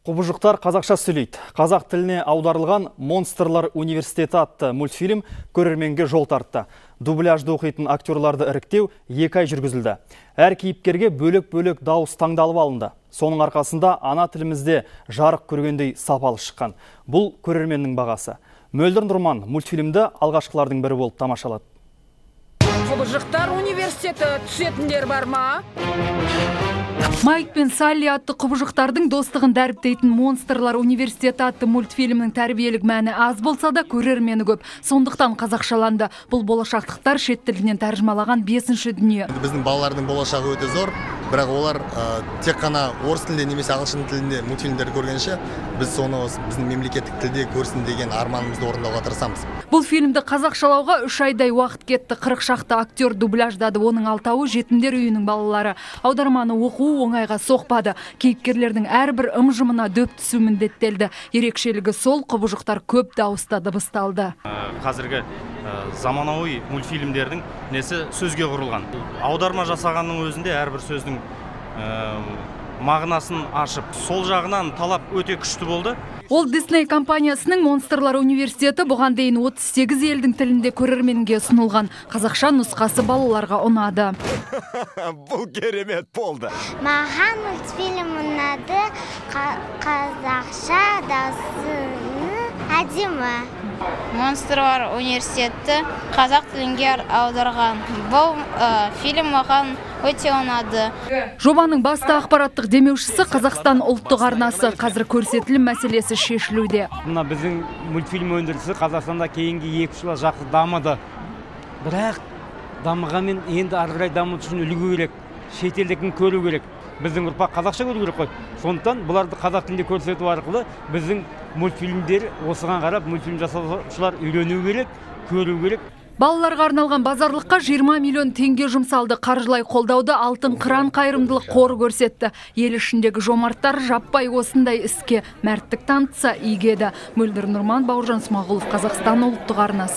Құбыжықтар қазақша сөйлейді. Қазақ тіліне аударылған «Монстрлар университеті» атты мультфильм көрерменге жол тартты. Дубляжды оқитын актерларды іріктеу 2 ай жүргізілді. Әр кейіпкерге бөлек-бөлек дауыс таңдалып алынды. Соның арқасында ана тілімізде жарық көргендей сапалы шыққан. Бұл көрерменнің бағасы. Мөлдір Нұрман мультфильмді алғашқылардың бірі болып тамашалады. Құбыжықтар университеті түсетіндер бар ма? Майк пен Салли атты құбыжықтардың достығын дәріптейтін «Монстрлар университеті» атты мультфильмнің тәрбиелік мәні аз болса да көрермені көп. Сондықтан қазақшаланды. Бұл болашақтықтар шет тілінен тәржімалаған 5-ші дүние. Біздің балалардың болашағы өте зор, бірақ олар тек қана орыс тілінде немесе ағылшын тілінде мультфильмдерді көргенше, біз соны біздің мемлекеттік тілде көрсін деген арманымызды орындауға тырысамыз. Бұл фильмді қазақшалауға 3 айдай уақыт кетті. 40 шақты актер дубляждады, оның 6-ы жетімдер үйінің балалары. Аударманы оқу оңайға соқпады. Кейіпкерлердің әрбір ым-жымына дөп түсу міндеттелді. Ерекшелігі сол, құбыжықтар көп дауыста дыбысталды. Қазіргі заманауи мультфильмдердің несі сөзге құрылған. Аударма жасағанның өзінде әрбір сөздің мағынасын ашып, сол жағынан талап өте күшті болды. Ол Disney компаниясының «Монстрлар университеті» бұған дейін 38 елдің тілінде көрерменге ұсынылған. Қазақша нұсқасы балаларға ұнады. Бұл керемет болды. Маған мультфильм ұнады, қазақша дауысыны әдемі. «Монстрлар университеті» қазақ тілінге аударған. Бұл фильм маған өте ұнады. Жобаның басты ақпараттық демеушісі Қазақстан ұлттық арнасы. Қазір көрсетілім мәселесі шешілуде. Мына біздің мультфильм өндірісі Қазақстанда кейінгі 2 жылда жақсы дамыды. Бірақ дамығанмен енді ары қарай дамыту үшін үлгі керек, шетелдікін көру керек. Біздің ұрпақ қазақша көру керек қой. Сондықтан бұларды қазақ тілінде көрсету арқылы біздің мультфильмдер осыған қарап мультфильм жасаушылар үйрену керек, көру керек. Балаларға арналған базарлыққа 20 миллион теңге жұмсалды. Қаржылай қолдауды Алтын қыран қайырымдылық қоры көрсетті. Ел ішіндегі жомарттар жаппай осындай іске мәрттік танытса игі еді. Мөлдір Нұрман, Бауыржан Смағұлов, Қазақстан ұлттық арнасы.